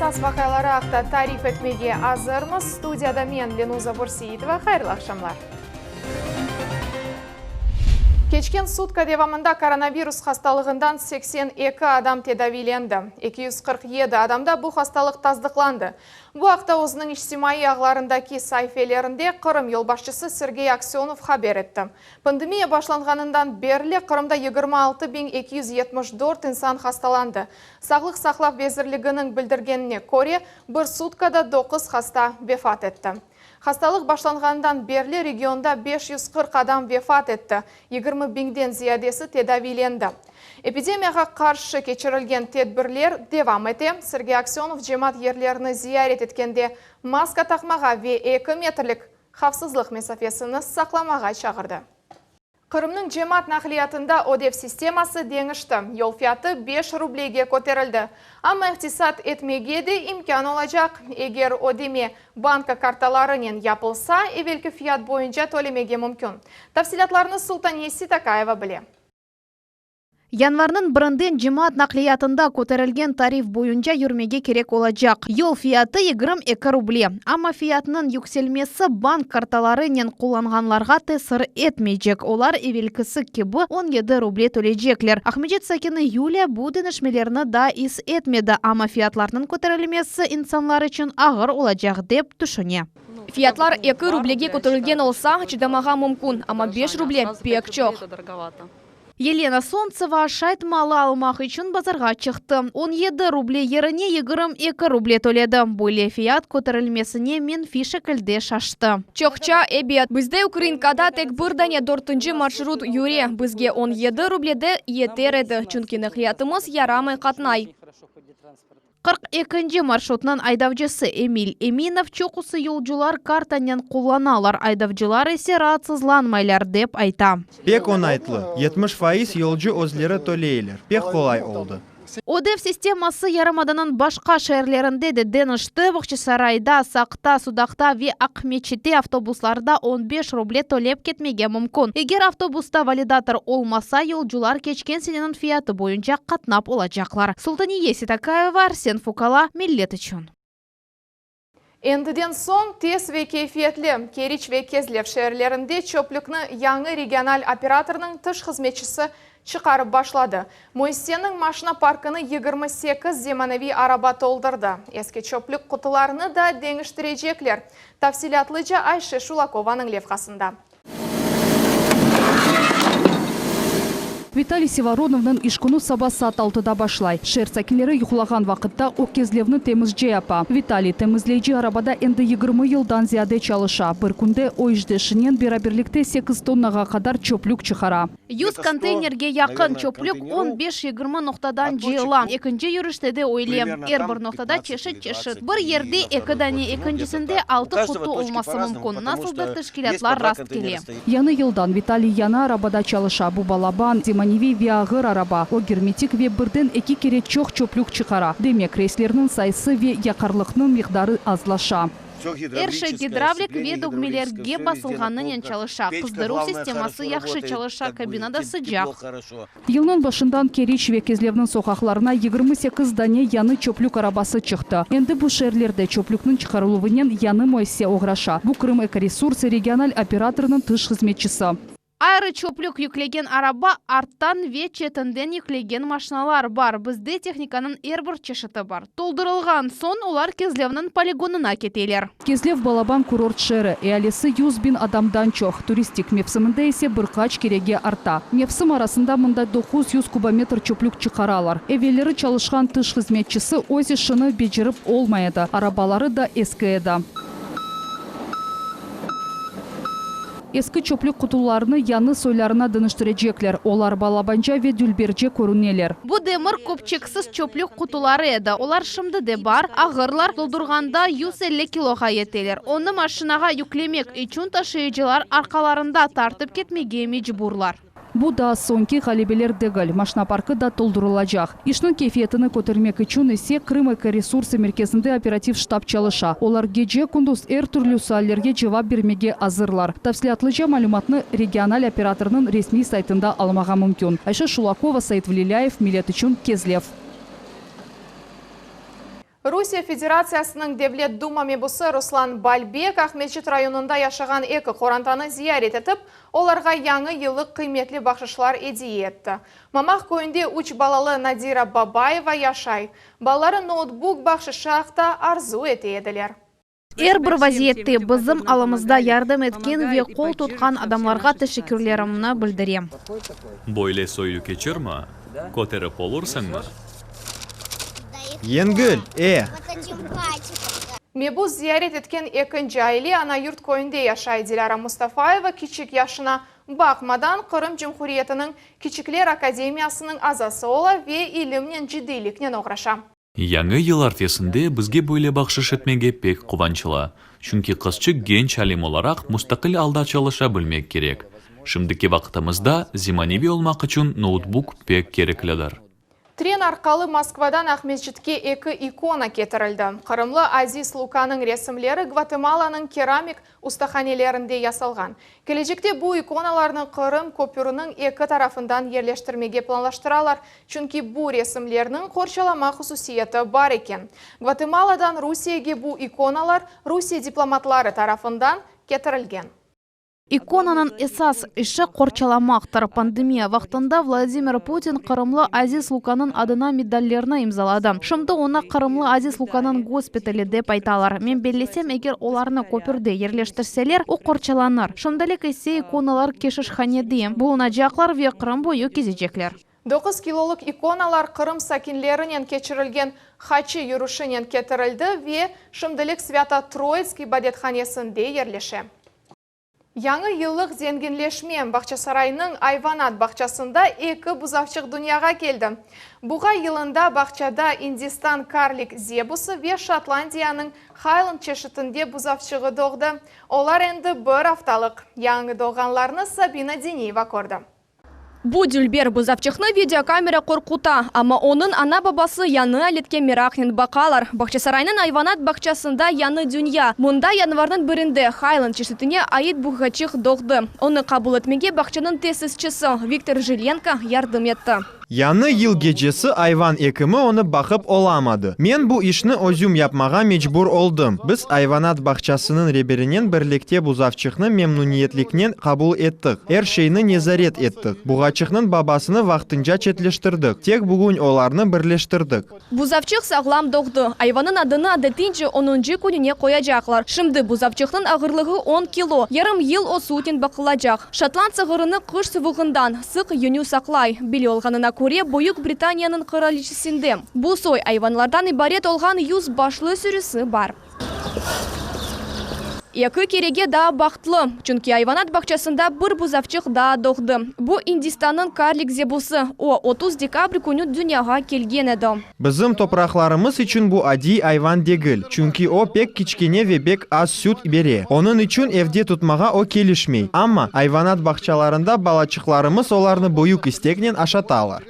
Сас вақайлары ақта тариф етмеге азырмыз. Студияда мен Ленуза Бурсиитова. Хайырлы ақшамлар. Кечкен сутка девамында коронавирус хасталығындан 82 адам тедавиленді. 247 адамда бұл хасталық таздықланды. Бұл ақта өзінің іштимаи ағларындаки сайфелерінде Қырым елбашчысы Сергей Аксенов хабер етті. Пандемия башланғанынан берлі Қырымда 26.274 инсан хасталанды. Сағлық сақлап везірлігінің білдіргеніне көре, бір суткада 9 хаста вефат етті. Хасталық башланғандан берлі регионда 540 адам вефат етті, 20 биңден зиядесі тедавиленді. Эпидемияға қаршы кечірілген тедбірлер девам ете. Сергей Аксенов жемат ерлеріні зиярет еткенде маска тақмаға ве 2 метрлік қавсызлық месафесіні сақламаға чағырды. Қырымның жемат нақлиятында ОДЕВ системасы деңішті. Yol фияты 5 рублейге көтерілді. Ама иқтисат етмеге де имкан олacak. Егер одеме банка карталарымен япылса, евелкі фият бойынша төлемеге мүмкін. Тafsilatlарыны Султан Еси Такаева біле. Январның бірінден жемат нақлиятында көтерілген тариф бойынша жүрмеге керек олacak. Yol фияты 22 рубле. Ама фиятының юкселмесі банк карталарымен қоланғанларға тесір етмейчек. Олар евелкісі кебі 17 рубле төлейчеклер. Ахмеджет Сакины Юлия будын ішмелеріні да ис етмеді. Ама фиятларының көтерілмесі инсанлар үшін ағыр олacak деп түшіне. Фиятлар 2 рублеге көтерілген олса, чыдамаға мүмкін, ама 5 рубле пек жоқ. Елена Солнцева шайтмалы алмақ үшін базарға чықты. 17 рубле еріне 22 рубле төледі. Бөле фият көтерілмесіне мен фишекілде шашты. Чоқча әбет. Бізде Украинкада тек бірдане 4-ші маршрут юре. Бізге 17 рубледе етер еді. Чүнкі нақлиятымыз ярамай қатнай. 42-ші маршрутның айдавчысы Эмиль Эминов чоқысы yolcular картанен қоланалар. Айдавчылар есе раатсызланмайлар деп айта. Пек онайтлы. 70% yolcu өзлері төлейлер. Пек қолай олды. ОДЕВ системасы Ярамаданның башқа шәрлерінде де Денішті, Бақчысарайда, Сақта, Судақта ве Ақмечете автобусларда 15 рубле төлеп кетмеге мүмкін. Егер автобуста валидатор олмаса, yolcular кечкен сененің фияты бойынша қатнап олacaklar. Султан Еси Такаева, Арсен Фукала, Миллет үшін. Эндіден соң тез ве кейфиетлі Керич ве Кезлев шәрлерінде чөплікні яңы региональ операторның тыш қызметшісі чықарып башлады. Мойстенің машина паркыны 28 земаневи араба толдырды. Ескі чөплік құтыларыны да деңіштірежеклер. Тafsilatlыca Айше Шулакованың левқасында. Виталий Севароновның ишкуну саба саат 6-да башлай. Шер сәкінлері юхлаған вақытта о Кезлевні темізже апа. Виталий темізлейджі арабада энді 20 йылдан зияде чалыша. Бір күнде ойждешінен бераберлікте 8 тоннаға қадар чөплік чықара. 100 контейнерге яқын чөплік 15-20 ноқтадан жиыла. Екінші юриштеде ойлем. Бір ноқтада чешіт. Бір ерде екідәне екіншісінде 6 құты олмасы мүмкін. Насылды тішкілетлар раст келе. Яны йылдан Виталий яна арабада чалыша. Бу балабан, Маневи виағыр араба. О герметик ве бірден 2 кере чоқ чөплік чықара. Демек креслерінің сайысы ве яқарлықның миқдары азлаша. Әрші гидравлик ве догмелерге басылғанын чалыша. Қыздыру системасы яқшы чалыша, кабинада сыджақ. Йылның башындан Керич ве Кезлевнің соқақларына 28 дане яны чөплік арабасы чықты. Енді бұл шерлерде чөплікнің чықарылуынен яны мойсе оғраша. Бұл Крым экоресурсы региональ операторының тыш қызметшісі. Айры чөплік yüklеген араба арттан ве четінден yüklеген машиналар бар. Бізде техниканың әрбір чешіті бар. Толдырылған сон олар Кезлевнің полигонына кетелер. Кезлев балабан курорт шәрі. Әлесі 100 бин адамдан чоқ. Туристик мепсімінде есе бір қач кереге арта. Мепсім арасында мұнда 900 кубометр чөплік чықаралар. Әвелері чалышқан тыш қызметчісі өз шыны бежіріп олмайды. Арабалары да ескі еді. Ескі чөплік құтыларыны яны сойларына дыныштырежеклер. Олар балабанжа ве дүлберже көрінелер. Бұ демір көпчексіз чөплік құтылары еді. Олар шымды де бар. Ағырлар толдырғанда 150 килоға етелер. Оны машинаға yüklемек üçün ташыйыжылар арқаларында тартып кетмеге мejbuрлар. Бу да сонки ғалебелер дегіл. Машина паркы да толдырылacak. Ишнің кефиетіні көтермек үшін есе Крым экоресурсы мерkezінде оператив штаб чалыша. Олар геже күндіз әр түрлі суаллерге жауап бермеге азырлар. Тafsilatlыca малюматны региональ операторының ресми сайтында алмаға мүмкін. Айша Шулакова, Саид Влиляев, Милет үшін Кезлев. Русия Федерациясының Девлет Дума мебусы Руслан Бальбек Ахметшит районында яшаған екі қорантаны зиярет етіп, оларға яңы елік қиметлі бақшышлар идея етті. Мамақ көйінде 3 балалы Надира Бабаева яшай. Балары ноутбук бақшышақта арзу етеділер. Әрбір вазиетте бізім алымызда ярдым еткен ве қол тұтқан адамларға тәшекүрлерімні білдірем. Бойле сойу кечірма, көтеріп олырсыңмы? Енгіл, Мебуз зиярет еткен екінші айле ана юрт көйінде яшай. Диляра Мустафаева кичік яшына бақмадан Қырым Жемхуриетінің Кичіклер Академиясының азасы ола ве илімнен жидейлікнен оғраша. Яңы ел артесінде бізге бойле бақшыш етмеге пек қуанчыла. Чүнки қысчы генч алим оларақ мұстақыл алда çalışа білмек керек. Шымдыке вақытымызда зиманеви олмақ үшін ноутбук пек керекледір. Трен арқалы Москвадан Ахметшитке екі икона кетірілді. Қырымлы Азиз Луканың ресімлері Гватемаланың керамик ұстаханелерінде ясалған. Келешекте бұл иконаларының Қырым көпірінің екі тарафындан ерлештірмеге планлаштыралар, чүнки бұл ресімлерінің қоршалама құсусиеті бар екен. Гватемаладан Русияге бұл иконалар Русия дипломатлары тарафындан кетірілген. Иконанын эсас іші қорчаламақтыр. Пандемия вақтында Владимир Путин Қырымлы Азиз Луканың адына медальлеріні имзалады. Шымды оны Қырымлы Азиз Луканың госпиталі деп айталар. Мен белесем, егер оларны көпірде ерлештірселер, о қорчаланыр. Шымдалек есе иконалар кешіш ханеді. Бұлына жақлар ве Қырым бойы кезечеклер. 9 килолық иконалар Қырым сакинлерінен кечірілген хачы юрушынен кетірілді ве Шымдалек Свято-Троицкий бадетханесінде ерлеше. Яңы еллық зенгенлешмен бақчасарайының Айванат бақчасында екі бұзавчық дүнияға келді. Бұға елында бақчада Индистан карлик зебусы ве Шотландияның Хайланд чешітінде бұзавчығы доғды. Олар енді бір апталық. Яңы доғанларны Сабина Денеева көрді. Бу дүлбер бұзавчықны видеокамера қорқута, ама оның ана бабасы яны әлетке мерақнен бақалар. Бақчасарайның Айванат бақчасында яны дүния. Мұнда январдың бірінде Хайланд чешітіне айт бұғачық доғды. Оны қабыл етмеге бақчаның тесісшісі Виктор Жиленко ярдым етті. Яны ел гечесі Айван екімі оны бақып оламады. Мен бұл ішні өзім yapmaға мечбур олдым. Біз Айванат бақчасының реберінен бірлікте бұзавчықны мемнуниетлікнен қабыл еттік. Әр шейні незарет еттік. Бұғачықның бабасыны вақтынжа четлештірдік. Тек бүгін оларны бірлештірдік. Бұзавчық сағлам доғды. Айванын адыны адетінже 10-жы күніне қояжақлар. Шымды бұзавчықтың ағырлығы 10 кило. Ярым ел осуытен бақылажақ. Шотланд сығырыны қыш сывығындан сық юню сақлай. Білі олғанына көре Бүйік Британияның қыраличісінде. Бұл сой айванлардан ибарет олған 100 башлы сүрісі бар. Екі кереге да бақтылы, чүнки Айванат бақчасында бір бұзавчық да доғды. Бұл Индистанның карлик зебусы, о 30 декабрь күні дүнияға келген еді. Bizim topraklarımız için bu adi Ayvan degil. Çünkü o pek kiçkine ve pek az süt бере. Onun için evde tutmağa o kelişmey. Ama Ayvanat bahçalarında balaçıklarımız olarını büyük isteknen aşatalar.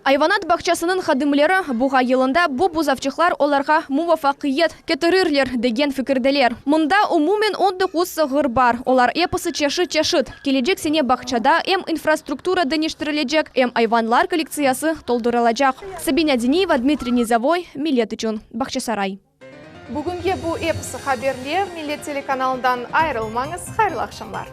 Айванат бақчасының хадымлері бұға елында бұл бұзавчықлар оларға муафақиет кетірірлер деген фікірделер. Мұнда умумен 19 сығыр бар. Олар епысы чешіт. Кележек сене бақчада әм инфраструктура дәнештірілежек, әм айванлар коллекциясы толдырылажақ. Сабина Денеева, Дмитрий Низовой, Милет үшін Бақчасарай. Бүгінге бұл епсы хаберлер Милет телеканалынан айрылмаңыз. Хайырлы ақшамлар.